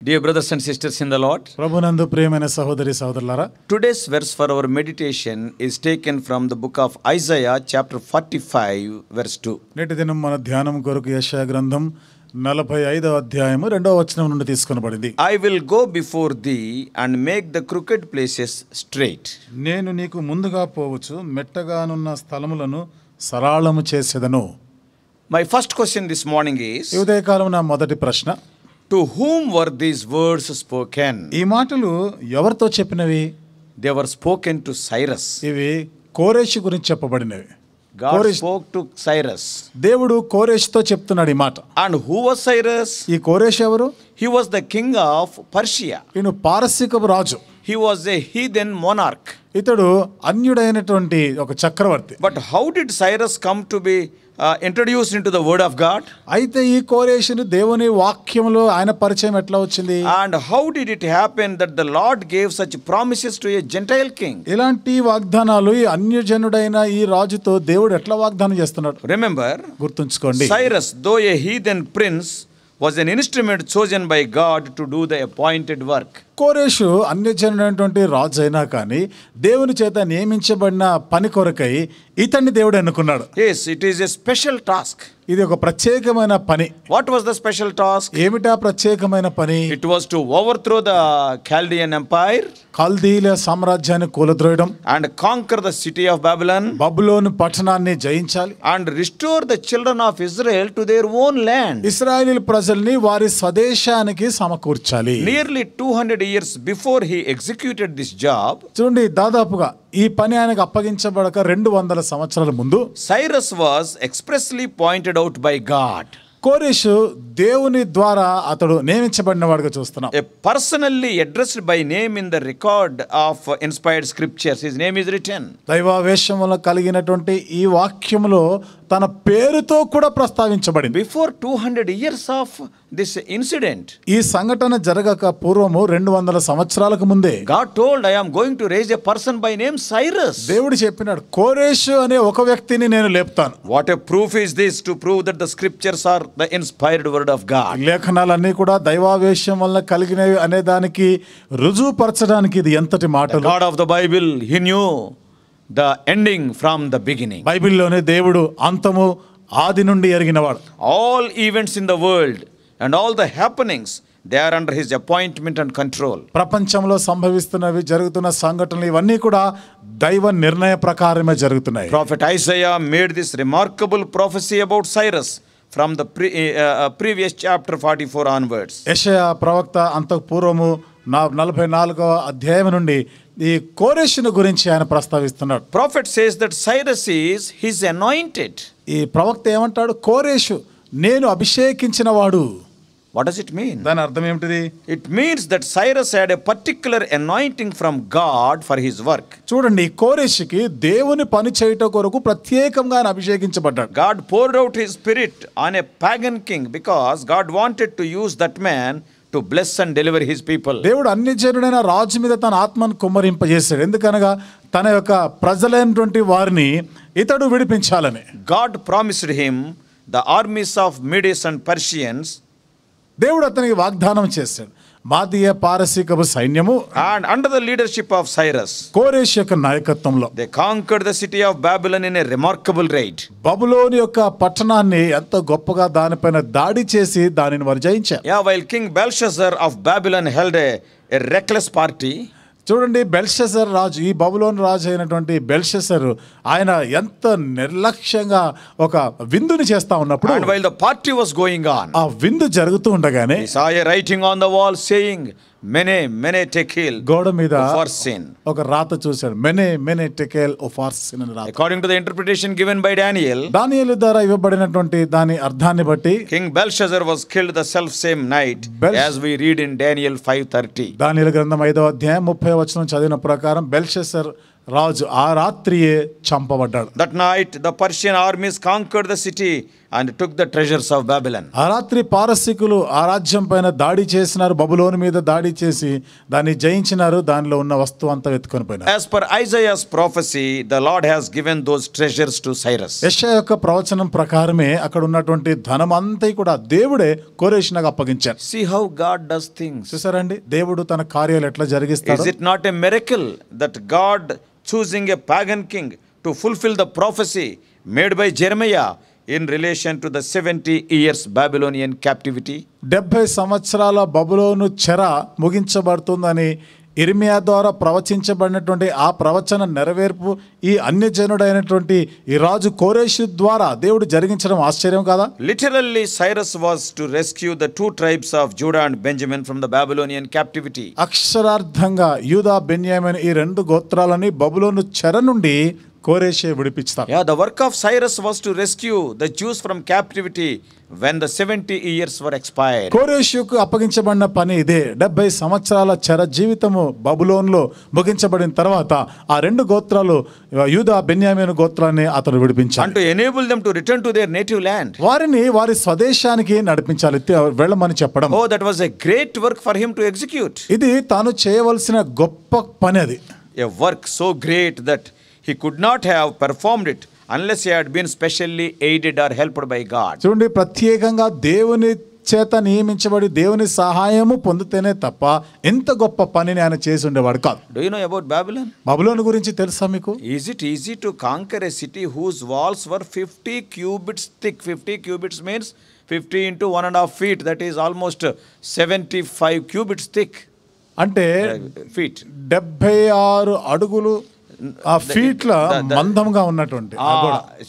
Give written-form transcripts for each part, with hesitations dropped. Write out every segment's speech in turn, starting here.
Dear brothers and sisters in the Lord, ప్రభునందు ప్రియమైన సహోదరి సహోదరులారా, today's verse for our meditation is taken from the book of Isaiah chapter 45 verse 2. నేటి దినం మన ధ్యానం కొరకు యెషయా గ్రంథం 45వ అధ్యాయము 2వ వచనం నుండి తీసుకొనబడింది. I will go before thee and make the crooked places straight. నేను నీకు ముందుగా పోవచ్చు, మెట్టగానున్న స్థలములను సరళము చేసేదను. My first question this morning is, ఈ ఉదయకాలం నా మొదటి ప్రశ్న, to whom were these words spoken? ఈ మాటలు ఎవరితో చెప్పినవి? They were spoken to Cyrus. ఇవి కోరేషు గురించి చెప్పబడినవి. God spoke to Cyrus. దేవుడు కోరేషుతో చెప్తున్నాడు ఈ మాట. And who was Cyrus? ఈ కోరేషు ఎవరు? He was the king of Persia. ఈయన పారసీకపు రాజు. He was a heathen monarch. ఇతడు అన్యుడైనటువంటి ఒక చక్రవర్తి. But how did Cyrus come to be introduced into the word of God? అయితే ఈ కోరేషును దేవుని వాక్యములో ఆయన పరిచయం ఎట్లా వచ్చింది? And how did it happen that the Lord gave such promises to a Gentile king? ఇలాంటి వాగ్దానాలు ఈ అన్యజనుడైన ఈ రాజుతో దేవుడు ఎట్లా వాగ్దానం చేస్తున్నాడు? Remember, గుర్తుంచుకోండి, Cyrus, though a heathen prince, was an instrument chosen by God to do the appointed work. కోరేషు అన్యజనుడైనటువంటి రాజు అయినా కానీ దేవుని చేత నియమించబడిన పని కొరకై ఇతన్ని దేవుడు ఎన్నుకున్నాడు. Yes, it is a special task. ఇది ఒక ప్రత్యేకమైన పని. What was the special task? ఏమిటా ప్రత్యేకమైన పని? It was to overthrow the Chaldean empire కల్దీల సామ్రాజ్యాన్ని కూలద్రోయడం and conquer the city of Babylon బబులోను పట్టణాన్ని జయించాలి and restore the children of Israel to their own land. ఇశ్రాయేలు ప్రజల్ని వారి స్వదేశానికి సమకూర్చాలి. Nearly 200 years before he executed this job, చూడండి, దాదాపుగా ఈ పని ఆయనకు అప్పగించబడక 200 సంవత్సరాల ముందు Cyrus was expressly pointed out by God. కోరేషు దేవుని ద్వారా అతడు నియమించబడినవాడుగా చూస్తున్నాం. A personally addressed by name in the record of inspired scriptures. His name is written. దైవావేశం వల్ల కలిగినటువంటి ఈ వాక్యములో తన పేరుతో కూడా ప్రస్తావించబడింది. Before 200 years of this incident, ఈ సంఘటన జరగక పూర్వము 200 సంవత్సరాలకు ముందే God told, I am going to raise a person by name Cyrus. దేవుడు చెప్పినాడు, కోరేషు అనే ఒక వ్యక్తిని నేను లేపుతాను. What a proof is this to prove that the scriptures are the inspired word of God. లేఖనాలన్నీ కూడా దైవావేశం వల్ల కలిగినవి అనే దానికి రుజువుపరచడానికి ఇది ఎంతటి మాటలు. The God of the Bible, he knew the ending from the beginning. బైబిల్లోనే దేవుడు అంతము ఆది నుండి ఎరిగినవాడు. All events in the world and all the happenings, they are under his appointment and control. ప్రపంచంలో సంభవిస్తున్నవి, జరుగుతున్న సంఘటనలు ఇవన్నీ కూడా దైవ నిర్ణయ ప్రకారమే జరుగుతున్నాయి. Prophet Isaiah made this remarkable prophecy about Cyrus from the previous chapter 44 onwards. యెషయా ప్రవక్త అంతకు పూర్వము 44వ అధ్యాయం నుండి ఈ కోరేషును గురించి ఆయన ప్రస్తావిస్తున్నాడు. Prophet says that Cyrus is his anointed. ఈ ప్రవక్త ఏమంటాడు? కోరేషు నేను అభిషేకించిన వాడు. What does it mean? దాని అర్థం ఏమిటిది? It means that Cyrus had a particular anointing from God for his work. చూడండి, కోరేషుకి దేవుని పని చేయట కొరకు ప్రత్యేకంగా ఆయన అభిషేకించబడ్డాడు. God poured out his spirit on a pagan king because God wanted to use that man to bless and deliver his people. దేవుడు అన్యజనుడైన రాజు మీద తన ఆత్మను కుమ్మరింపజేశాడు. ఎందుకనగా తన యొక్క ప్రజలైనటువంటి వారిని ఇతడు విడిపించాలని. God promised him the armies of Medes and Persians. దేవుడు అతనికి వాగ్దానం చేశాడు, మాదీయ పారసీకపు సైన్యము And under the leadership of Cyrus, కోరేషు యొక్క నాయకత్వంలో they conquered the city of Babylon in a remarkable raid. బబులోను యొక్క పట్టణాన్ని ఎంత గొప్పగా దానిపైన దాడి చేసి దానిని వారు జయించారు. Yeah, while King Belshazzar of Babylon held a reckless party, చూడండి, బెల్షసర్ రాజు, ఈ బబులోను రాజు అయినటువంటి బెల్షసర్ ఆయన ఎంత నిర్లక్ష్యంగా ఒక విందుని చేస్తా ఉన్నప్పుడు, and while the party was going on, ఆ విందు జరుగుతూ ఉండగానే he saw a writing on the wall saying, mene tekel గోడ మీద for sin. ఒక రాత చూశాడు, మెనే టెకెల్ ఒఫార్సిన్ అని రాత. According to the interpretation given by Daniel, దానియేలు ద్వారా ఇవ్వబడినటువంటి దాని అర్థాన్ని బట్టి King Belshazzar was killed the self same night as we read in Daniel 5:30. దానియేలు గ్రంథం 5వ అధ్యాయం 30వ వచనం చదివిన ప్రకారం బెల్షసర్ రాజు ఆ రాత్రియే చంపబడ్డాడు. That night the Persian armies conquered the city and took the treasures of Babylon. ఆ రాత్రి పారసీకులు ఆ రాజ్యం పైన దాడి చేసినారు, బబులోను మీద దాడి చేసి దాన్ని జయించినారు, దానిలో ఉన్న వస్తువు అంతా ఎత్తుకొని పోయినారు. As per Isaiah's prophecy, the Lord has given those treasures to Cyrus. యెషయా యొక్క ప్రవచనం ప్రకారమే అక్కడ ఉన్నటువంటి ధనం అంతా కూడా దేవుడే కోరేషునకు అప్పగించారు. See how God does things. చూసారండి దేవుడు తన కార్యాలు ఎట్లా జరిగిస్తాడు. Is it not a miracle that God choosing a pagan king to fulfill the prophecy made by Jeremiah in relation to the 70 years Babylonian captivity? 70 సంవత్సరాల బబులోను చెర ముగించబడుతుందని ఇర్మియా ద్వారా ప్రవచించబడినటువంటి ఆ ప్రవచన నెరవేర్పు ఈ అన్యజనుడైనటువంటి ఈ రాజు కోరేషు ద్వారా దేవుడు జరిగించడం ఆశ్చర్యం కాదా? Literally, Cyrus was to rescue the two tribes of Judah and Benjamin from the Babylonian captivity. అక్షరార్థంగా యూదా బెన్యామిన్ ఈ రెండు గోత్రాలని బబులోను చెర నుండి కోరేషే విడిపిస్తారు. Yeah, the work of Cyrus was to rescue the Jews from captivity when the 70 years were expired. కోరేషుకు అప్పగించబడిన పని ఇదే. 70 సంవత్సరాల చెర జీవితము బబులోన్లో ముగించబడిన తర్వాత ఆ రెండు గోత్రాలు యూదా బెన్యామీను గోత్రాన్ని అతను విడిపించాడు. And to enable them to return to their native land. వారిని వారి స్వదేశానికి నడిపించాలి, వెళ్ళమని చెప్పడం. Oh, that was a great work for him to execute. ఇది తాను చేయవలసిన గొప్ప పని అది. A work so great that he could not have performed it unless he had been specially aided or helped by God. చూడండి, ప్రత్యేకంగా దేవుని చేత నియమించబడి దేవుని సహాయము పొందితేనే తప్ప ఎంత గొప్ప పనిని ఆయన చేసి ఉండేవాడు కాదు. Do you know about Babylon? బబులోను గురించి తెలుసా మీకు? Is it easy to conquer a city whose walls were 50 cubits thick? 50 cubits means 50 into 1.5 feet. That is almost 75 cubits thick. అంటే feet. 76 అడుగులు ఆ ఫీట్ల మందంగా ఉన్నటువంటి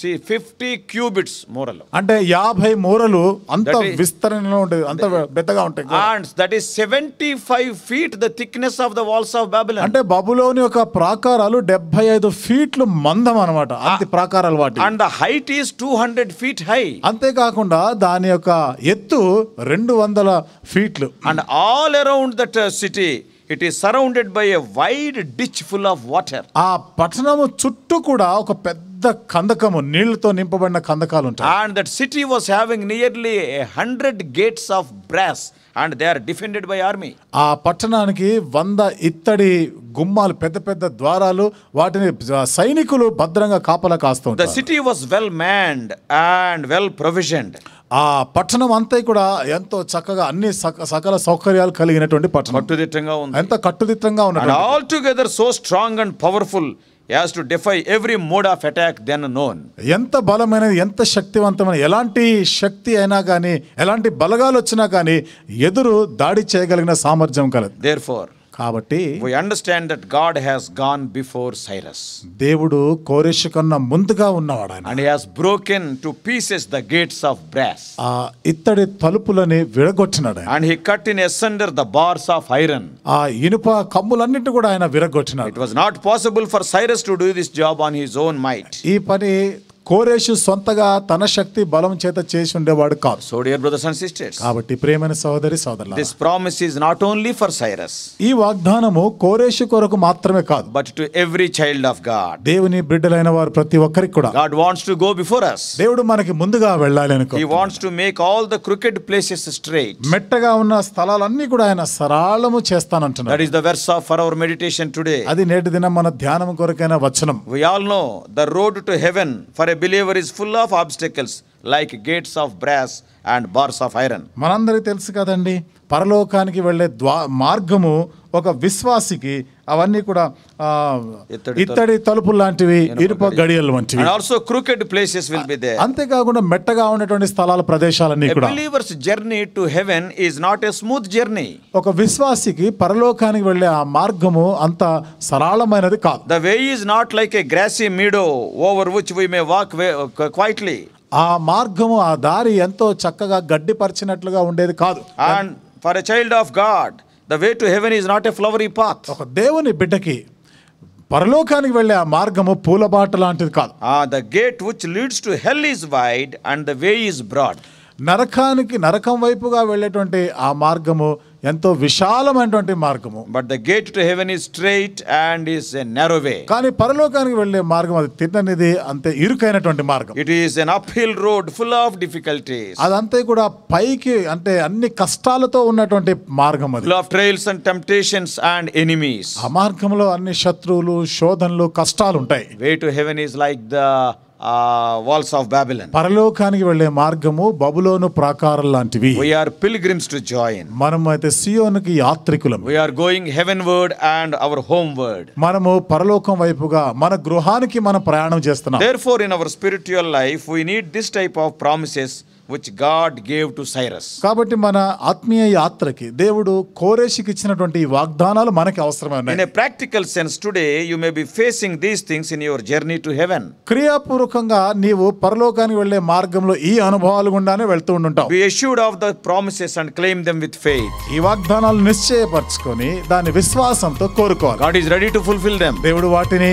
see 50 cubits మూరలు అంటే 50 మూరలు అంత విస్తరణలో ఉంటుంది, అంత పెద్దగా ఉంటాయి. And that is 75 feet the thickness of the walls of Babylon. అంటే బబులోని యొక్క ప్రాకారాలు 75 ఫీట్లు మందం అన్నమాట, అంత ప్రాకారాలు వాటి. And the height is 200 feet high. అంతేకాకుండా దాని యొక్క ఎత్తు 200 ఫీట్లు. And all around that city it is surrounded by a wide ditch full of water. ఆ పట్టణము చుట్టూ కూడా ఒక పెద్ద కందకము, నీళ్లతో నింపబడిన కందకాలు ఉంటాయి. And that city was having nearly 100 gates of brass and they are defended by army. ఆ పట్టణానికి 100 ఇత్తడి గుమ్మాలు, పెద్ద పెద్ద ద్వారాలు, వాటిని సైనికులు భద్రంగా కాపలా కాస్తూ ఉంటారు. The city was well manned and well provisioned. ఆ పట్టణం అంతా కూడా ఎంతో చక్కగా అన్ని సకల సౌకర్యాలు కలిగినటువంటి పట్టణం. కట్టుదిట్టంగా ఉంది. ఎంత కట్టుదిట్టంగా And ఉన్నది. all together so strong and powerful as to defy every mode of attack then known. ఎంత బలమైనది, ఎంత శక్తివంతమైన, ఎలాంటి శక్తి అయినా కానీ, ఎలాంటి బలగాలు వచ్చినా కానీ ఎదురు దాడి చేయగలిగిన సామర్థ్యం కలదు. Therefore కాబట్టి we understand that God has gone before Cyrus. దేవుడు కోరెషు కన్నా ముందుగా ఉన్నవాడు ఆయన. And he has broken to pieces the gates of brass. ఆ ఇత్తడి తలుపులని విరగొట్టినాడు ఆయన. And he cut in asunder the bars of iron. ఆ ఇనుప కమ్ములన్నిటి కూడా ఆయన విరగొట్టినాడు. It was not possible for Cyrus to do this job on his own might. ఈ పని కోరేషు సొంతగా తన శక్తి బలం చేత చేసి ఉండేవాడు కాదు. So dear brothers and sisters, కాబట్టి ప్రియమైన సహోదరి సోదరులారా, this promise is not only for Cyrus, ఈ వాగ్దానము కోరేషు కొరకు మాత్రమే కాదు, but to every child of God. దేవుని బిడ్డలైన వారు ప్రతి ఒక్కరికి కూడా God wants to go before us. దేవుడు మనకి ముందుగా వెళ్ళాలి అనుకో. He wants to make all the crooked places straight. మెట్టగా ఉన్న స్థలాలన్నీ కూడా ఆయన సరళము చేస్తానంటున్నాడు. That is the verse for our meditation today. అది నేటి దినం మన ధ్యానం కొరకైన వచనం. We all know the road to heaven for a believer is full of obstacles like gates of brass and bars of iron. మనందరికీ తెలుసు కదండి, పరలోకానికి వెళ్ళే మార్గము ఒక విశ్వాసికి అవన్నీ కూడా ఇత్తడి తలుపులు లాంటివి, ఇనుప గడియలు వంటివి. And also crooked places will be there. అంతేకాకుండా మెట్టగా ఉన్నటువంటి స్థలాల ప్రదేశాలన్నీ కూడా. A believer's journey to heaven is not a smooth journey. ఒక విశ్వాసికి పరలోకానికి వెళ్ళే ఆ మార్గము అంత సరళమైనది కాదు. The way is not like a grassy meadow over which we may walk quietly. ఆ మార్గము, ఆ దారి ఎంతో చక్కగా గడ్డిపరిచినట్లుగా ఉండేది కాదు. And for a child of God, the way to heaven is not a flowery path. ఒక దేవుని బిడ్డకి పరలోకానికి వెళ్ళే ఆ మార్గము పూలబాట లాంటిది కాదు. The gate which leads to hell is wide and the way is broad. నరకం వైపుగా వెళ్ళేటువంటి ఆ మార్గము ఎంతో విశాలమైనటువంటి మార్గము. But the gate to heaven is straight and is a narrow way. కానీ పరలోకానికి వెళ్ళే మార్గం అది తిన్ననిది, అంతే ఇరుకైనటువంటి మార్గం. It is an uphill road full of difficulties. అదంతా కూడా పైకి అంటే అన్ని కష్టాలతో ఉన్నటువంటి మార్గం అది. Full of trials and temptations and enemies. ఆ మార్గంలో అన్ని శత్రువులు, శోధనలు, కష్టాలు ఉంటాయి. Way to heaven is like the walls of Babylon. పరలోకానికి వెళ్ళే మార్గము బబులోను ప్రాకారం లాంటివి. We are pilgrims to join. మనము అయితే సియోనుకి యాత్రికులం. We are going heavenward and our homeward. మనము పరలోకం వైపుగా మన గృహానికి మనం ప్రయాణం చేస్తున్నాం. Therefore, in our spiritual life, we need this type of promises which God gave to Cyrus. కాబట్టి మన ఆత్మీయ యాత్రకి దేవుడు కోరేషికి ఇచ్చినటువంటి ఈ వాగ్దానాలు మనకి అవసరమే. In a practical sense, today you may be facing these things in your journey to heaven. క్రియాపూర్వకంగా నీవు పరలోకానికి వెళ్ళే మార్గంలో ఈ అనుభవాలు గుండానే వెళ్తూ ఉంటావు. Be assured of the promises and claim them with faith. ఈ వాగ్దానాలు నిశ్చయపరచుకొని దాని విశ్వాసంతో కోరుకోవాలి. God is ready to fulfill them. దేవుడు వాటిని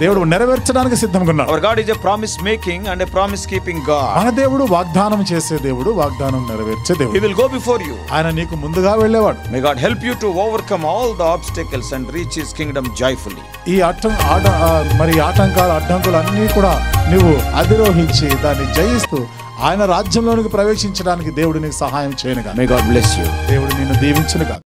దేవుడు నెరవేర్చడానికి సిద్ధంగా ఉన్నాడు. Our God is a promise making and a promise keeping God. మన దేవుడు వాగ్దానం చేసే దేవుడు, వాగ్దానం నెరవేర్చే దేవుడు. He will go before you. ఆయన నీకు ముందుగా వెళ్ళేవాడు. May God help you to overcome all the obstacles and reach His kingdom joyfully. ఈ ఆటంకాలు, అడ్డంకులు అన్నీ కూడా నువ్వు అధిరోహించి దాన్ని జయిస్తూ ఆయన రాజ్యంలోనికి ప్రవేశించడానికి దేవుడు నీకు సహాయం చేయనుగా. May God bless you. దేవుడు నిన్ను దీవించునుగా.